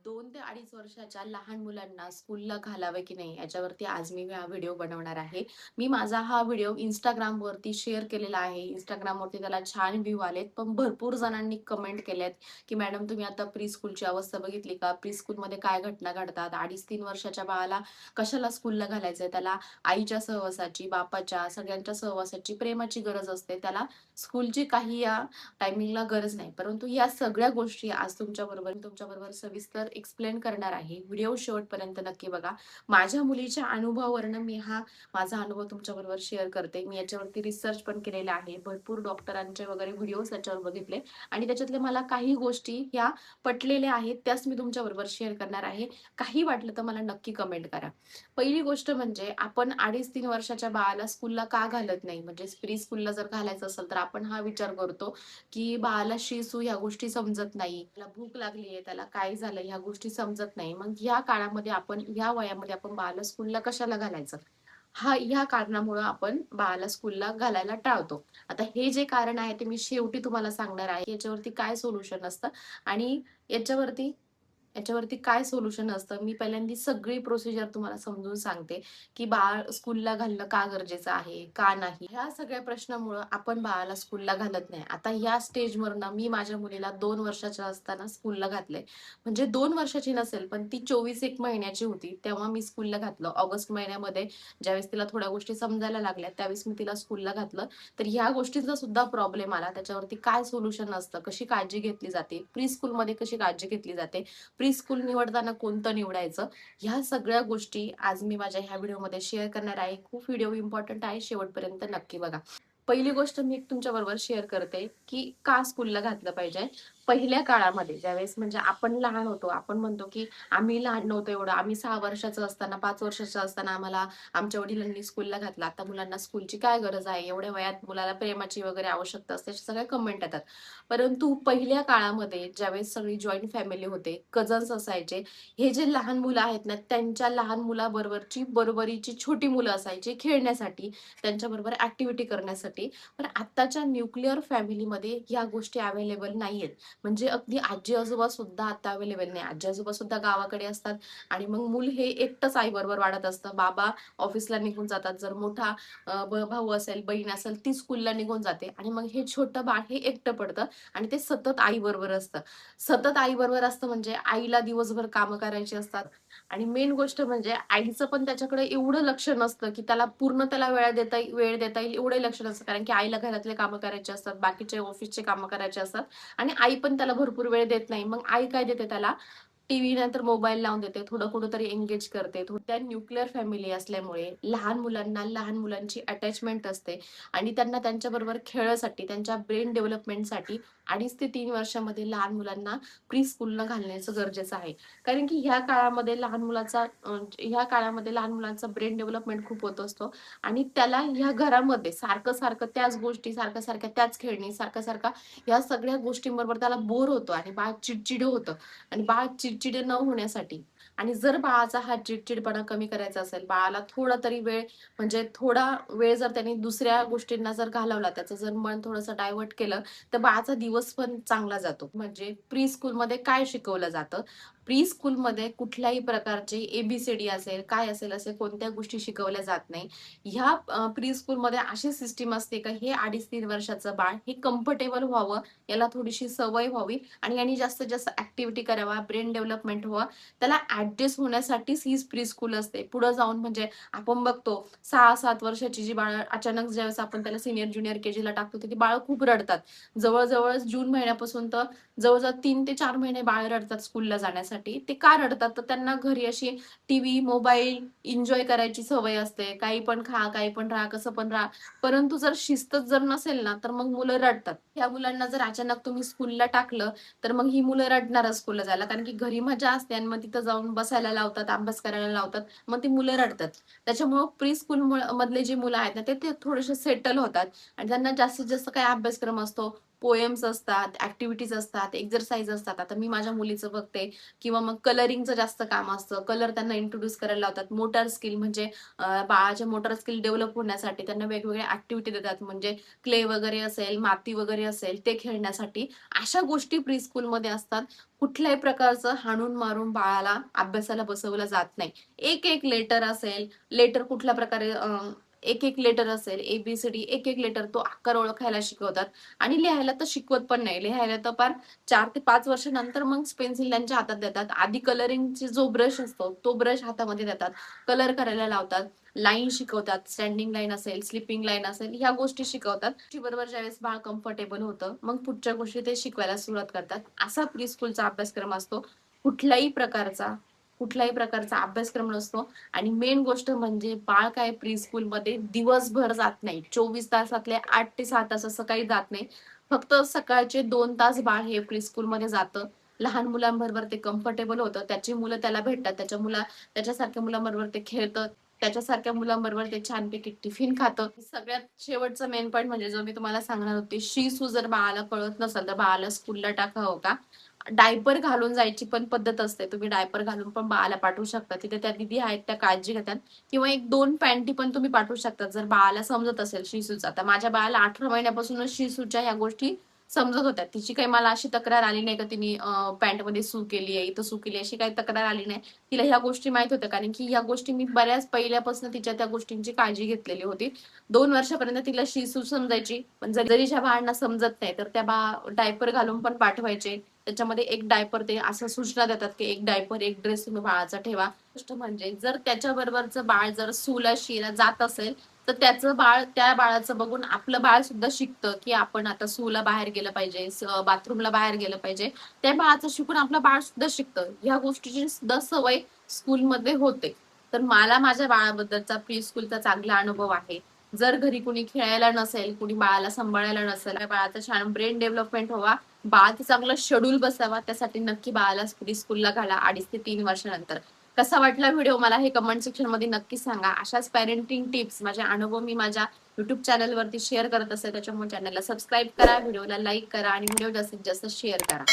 2 ते 2.5 वर्षाच्या लहान मुलांना स्कूलला घालावं की नाही याच्यावरती आज मी हा व्हिडिओ बनवणार आहे. मी माझा हा व्हिडिओ Instagramवरती शेअर केलेला आहे. Instagramवरती त्याला छान व्ह्यू आलेत. पण भरपूर जणांनी कमेंट केल्यात, की "मॅडम तुम्ही आता प्री-स्कूलची अवस्था बघितली का? प्री-स्कूलमध्ये काय घटना घडतात? 2.5-3 वर्षाच्या बाळाला कशाला स्कूलला घालायचंय? त्याला आईच्या सहवासाची, बापाच्या, सगळ्यांच्या सहवासाची, प्रेमाची गरज असते. त्याला स्कूलची काही या टायमिंगला गरज नाही. परंतु या सगळ्या गोष्टी आज तुमच्याबरोबर सविस्तर एक्सप्लेन करणार आहे. व्हिडिओ शेवटपर्यंत नक्की बघा. माझ्या मुलीच्या अनुभवावरून मी हा माझा अनुभव तुमच्याबरोबर शेअर करते. मी याच्यावरती रिसर्च पण केलेला आहे. भरपूर डॉक्टरांचे वगैरे व्हिडिओज त्याच्यावर बघितले आणि त्याच्यातल्या मला काही गोष्टी ह्या पटलेल्या आहेत. त्याच मी तुमच्याबरोबर शेअर करणार आहे. काही वाटलं तर मला नक्की कमेंट करा. पहिली गोष्ट म्हणजे आपण 2.5-3 वर्षाच्या बाळाला स्कूलला का घालत नाही? म्हणजे प्री स्कूलला जर घालायचं असेल तर आपण हा विचार करतो, की बाळाला शी-सू ह्या गोष्टी समजत नाही. त्याला भूक लागली त्याला काय झालं ह्या गोष्टी समजत नाही. मग ह्या काळामध्ये आपण ह्या वयामध्ये आपण बाळाला स्कूलला कशाला घालायचं? ह्या कारणामुळं आपण बाळाला स्कूलला घालायला टाळतो. आता हे जे कारण आहे ते मी शेवटी तुम्हाला सांगणार आहे. याच्यावरती काय सोल्युशन असतं आणि याच्यावरती याच्यावरती काय सोल्युशन असतं, मी पहिल्यांदा सगळी प्रोसिजर तुम्हाला समजून सांगते, की बाळ स्कूलला घालणं का गरजेचं आहे, का नाही? ह्या सगळ्या प्रश्नामुळं आपण बाळाला स्कूलला घालत नाही. आता ह्या स्टेजवरनं मी माझ्या मुलीला 2 वर्षाच्या असताना स्कूलला घातलंय. म्हणजे 2 वर्षाची नसेल, पण ती 24-1 महिन्याची होती, तेव्हा मी स्कूलला घातलं. ऑगस्ट महिन्यामध्ये ज्यावेळेस तिला थोड्या गोष्टी समजायला लागल्या, त्यावेळेस मी तिला स्कूलला घातलं. तर ह्या गोष्टींचा सुद्धा प्रॉब्लेम आला. त्याच्यावरती काय सोल्युशन असतं, कशी काळजी घेतली जाते, प्री स्कूलमध्ये कशी काळजी घेतली जाते, प्री स्कूल निवडताना कोणतं निवडायचं, ह्या सगळ्या गोष्टी आज मी माझ्या ह्या व्हिडिओमध्ये शेअर करणार आहे. खूप व्हिडिओ इम्पोर्टंट आहे. शेवटपर्यंत नक्की बघा. पहिली गोष्ट मी तुमच्याबरोबर शेअर करते, की का स्कूलला घातलं पाहिजे. पहिल्या काळामध्ये ज्यावेळेस म्हणजे आपण लहान होतो, आपण म्हणतो, की आम्ही लहान नव्हतो एवढं. आम्ही 6 वर्षाचं असताना, 5 वर्षाचं असताना आम्हाला आमच्या वडिलांनी स्कूलला घातलं. आता मुलांना स्कूलची काय गरज आहे? एवढ्या वयात मुलाला प्रेमाची वगैरे आवश्यकता असते, अशा सगळ्या कमेंट येतात. परंतु पहिल्या काळामध्ये ज्यावेळेस सगळी जॉइंट फॅमिली होते, कझन्स असायचे, हे जे लहान मुलं आहेत ना, त्यांच्या लहान मुलाबरोबरची बरोबरीची छोटी मुलं असायची खेळण्यासाठी, त्यांच्याबरोबर ॲक्टिव्हिटी करण्यासाठी. पण आत्ताच्या न्यूक्लिअर फॅमिलीमध्ये ह्या गोष्टी अवेलेबल नाहीयेत. म्हणजे अगदी आजी-आजोबा सुद्धा आता अवेलेबल नाही. आजी-आजोबा सुद्धा गावाकडे असतात आणि मग मूल हे एकटंच आईबरोबर वाढत असतं. बाबा ऑफिसला निघून जातात. जर मोठा भाऊ असेल, बहीण असेल, ती स्कूलला निघून जाते आणि मग हे छोटं बाळ हे एकटं पडतं आणि ते सतत आईबरोबर असतं. सतत आईबरोबर असतं म्हणजे आईला दिवसभर कामं करायची असतात आणि मेन गोष्ट म्हणजे आईचं पण त्याच्याकडे एवढं लक्ष नसतं, की त्याला पूर्ण वेळ देता येईल एवढंही लक्ष नसतं. कारण की आईला घरातले कामं करायचे असतात, बाकीचे ऑफिसचे कामं करायचे असतात आणि आई पण त्याला भरपूर वेळ देत नाही. मग आई काय देते त्याला टीव्ही नाहीतर मोबाईल लावून देते, थोडं कुठेतरी एंगेज करते. त्या न्यूक्लिअर फॅमिली असल्यामुळे लहान मुलांना लहान मुलांची अटॅचमेंट असते आणि त्यांना त्यांच्याबरोबर खेळासाठी, त्यांच्या ब्रेन डेव्हलपमेंटसाठी 2.5 ते 3 वर्षामध्ये लहान मुलांना प्री स्कूलला घालण्याचं गरजेचं आहे. कारण की ह्या काळामध्ये लहान मुलांचा ब्रेन डेव्हलपमेंट खूप होत असतो आणि त्याला ह्या घरामध्ये सारखं-सारखं त्याच गोष्टी, सारख्या-सारख्या त्याच खेळणी, सारखं-सारखं ह्या सगळ्या गोष्टींबरोबर त्याला बोर होतो आणि बाळ चिडचिडं होतं. आणि बाळ चिडचिडे न होण्यासाठी आणि जर बाळाचा हा चिडचिडपणा कमी करायचा असेल, बाळाला थोडा तरी वेळ म्हणजे थोडा वेळ जर त्यांनी दुसऱ्या गोष्टींना जर घालवला, त्याचं जर मन थोडंसं डायव्हर्ट केलं, तर बाळाचा दिवस पण चांगला जातो. म्हणजे प्री स्कूलमध्ये काय शिकवलं जातं? प्री स्कूलमध्ये कुठल्याही प्रकारचे ए असेल, काय असेल, असे कोणत्या गोष्टी शिकवल्या जात नाही. ह्या प्री स्कूलमध्ये अशी सिस्टम असते का हे 2.5-3 वर्षाचं बाळ हे कम्फर्टेबल व्हावं, याला थोडीशी सवय व्हावी आणि यांनी जास्तीत जास्त ॲक्टिव्हिटी करावा, ब्रेन डेव्हलपमेंट व्हावं, त्याला ॲडजस्ट होण्यासाठीच ही प्री स्कूल असते. पुढे जाऊन म्हणजे आपण बघतो 6-7 वर्षाची जी बाळं अचानक ज्यावेळेस आपण त्याला सीनियर, ज्युनियर के-जीला टाकतो, तर ती बाळं खूप रडतात. जवळ जून महिन्यापासून तर जवळ-जवळ 3 ते 4 महिने बाळ रडतात स्कूलला जाण्यासाठी. ते का रडतात? तर त्यांना घरी अशी टीव्ही, मोबाईल एन्जॉय करायची सवय असते. काही पण खा, काही पण राहा, कसं पण राहा. परंतु जर शिस्तच जर नसेल ना, तर मग मुलं रडतात. ह्या मुलांना जर अचानक तुम्ही स्कूलला टाकलं, तर मग ही मुलं रडणारच स्कूलला जायला. कारण की घरी मजा असते आणि मग तिथं जाऊन बसायला लावतात, अभ्यास करायला लावतात. मग ती मुलं रडतात. त्याच्यामुळं प्री स्कूल मधले जे मुलं आहेत ना, ते ते थोडेसे सेटल होतात आणि त्यांना जास्तीत जास्त काय अभ्यासक्रम असतो, पोएम्स असतात, ऍक्टिव्हिटीज असतात, एक्सरसाइज असतात. आता मी माझ्या मुलीचं बघते किंवा मग कलरिंगचं जास्त काम असतं. कलर त्यांना इंट्रोड्यूस करायला लावतात. मोटार स्किल म्हणजे बाळाचे मोटार स्किल डेव्हलप होण्यासाठी त्यांना वेगवेगळ्या ऍक्टिव्हिटी देतात. म्हणजे क्ले वगैरे असेल, माती वगैरे असेल ते खेळण्यासाठी. अशा गोष्टी प्री स्कूलमध्ये असतात. कुठल्याही प्रकारचं हाणून मारून बाळाला अभ्यासाला बसवलं जात नाही. एक एक लेटर असेल, लेटर कुठल्या प्रकारे एक एक लेटर असेल, एबीसीडी एक एक लेटर तो आकार ओळखायला शिकवतात आणि लिहायला तर शिकवत पण नाही. लिहायला तर फार 4 ते 5 वर्षानंतर मग पेन्सिल त्यांच्या हातात देतात. आधी कलरिंगचे जो ब्रश असतो तो ब्रश हातामध्ये देतात, कलर करायला लावतात, लाईन शिकवतात, स्टँडिंग लाईन असेल, स्लिपिंग लाईन असेल, ह्या गोष्टी शिकवतात. बरोबर ज्यावेळेस बाळ कम्फर्टेबल होतं मग पुढच्या गोष्टी ते शिकवायला सुरुवात करतात. असा प्री स्कूलचा अभ्यासक्रम असतो. कुठल्याही प्रकारचा कुठल्याही प्रकारचा अभ्यासक्रम नसतो. आणि मेन गोष्ट म्हणजे बाळ काय प्री स्कूल मध्ये दिवसभर जात नाही. 24 तासातले 8 ते 6 तास असं काही जात नाही. फक्त सकाळचे 2 तास बाळ हे प्री स्कूल मध्ये जातं. लहान मुलांबरोबर ते कम्फर्टेबल होतं. त्याची मुलं त्याला भेटतात. त्याच्यासारख्या मुलांबरोबर ते खेळतं. त्याच्यासारख्या मुलांबरोबर ते छानपैकी टिफिन खातं. सगळ्यात शेवटचं मेन पॉईंट म्हणजे जो मी तुम्हाला सांगणार होते, शी सू जर बाळाला कळत नसेल तर बाळाला स्कूलला टाकावं का? डायपर घालून जायची पण पद्धत असते. तुम्ही डायपर घालून पण बाळाला पाठवू शकता. तिथे त्या दीदी आहेत, त्या काळजी घेतात. किंवा 1-2 पॅन्टी पण तुम्ही पाठवू शकता जर बाळाला समजत असेल शिसूचा. तर माझ्या बाळाला 18 महिन्यापासूनच शिसूच्या ह्या गोष्टी समजत होत्या. तिची काही मला अशी तक्रार आली नाही का तिने पॅन्टमध्ये सू केली आहे, इथं सू केली अशी काही तक्रार आली नाही. तिला ह्या गोष्टी माहित होत्या कारण की ह्या गोष्टी मी बऱ्याच पहिल्यापासून तिच्या त्या गोष्टींची काळजी घेतलेली होती. 2 वर्षापर्यंत तिला शिसू समजायची. पण जरी ज्या बाळांना समजत नाही तर त्या डायपर घालून पण पाठवायचे. त्याच्यामध्ये एक डायपर ते असं सूचना देतात की एक डायपर, एक ड्रेस तुम्ही बाळाचा ठेवा. गोष्ट म्हणजे जर त्याच्याबरोबरचं बाळ जर सूला शीला जात असेल तर त्याचं बाळ त्या बाळाचं बघून आपलं बाळ सुद्धा शिकतं की आपण आता सूला बाहेर गेलं पाहिजे, बाथरूमला बाहेर गेलं पाहिजे. त्या बाळाचं शिकून आपलं बाळ सुद्धा शिकतं. ह्या गोष्टीची सुद्धा सवय स्कूलमध्ये होते. तर मला माझ्या बाळाबद्दलचा प्री स्कूलचा चांगला अनुभव आहे. जर घरी कुणी खेळायला नसेल, कुणी बाळाला सांभाळायला नसेल, बाळाचं छान ब्रेन डेव्हलपमेंट व्हावा, बाळाचं चांगलं शेड्यूल बसावा, त्यासाठी नक्की बाळाला प्री स्कूलला घाला 2.5 ते 3 वर्षानंतर. कसा वाटला व्हिडिओ मला हे कमेंट सेक्शन मध्ये नक्की सांगा. अशाच पॅरेंटिंग टिप्स माझे अनुभव मी माझ्या युट्यूब चॅनलवरती शेअर करत असते. त्याच्यामुळे चॅनलला सबस्क्राईब करा, व्हिडिओला लाईक करा आणि व्हिडिओ जास्तीत जास्त शेअर करा.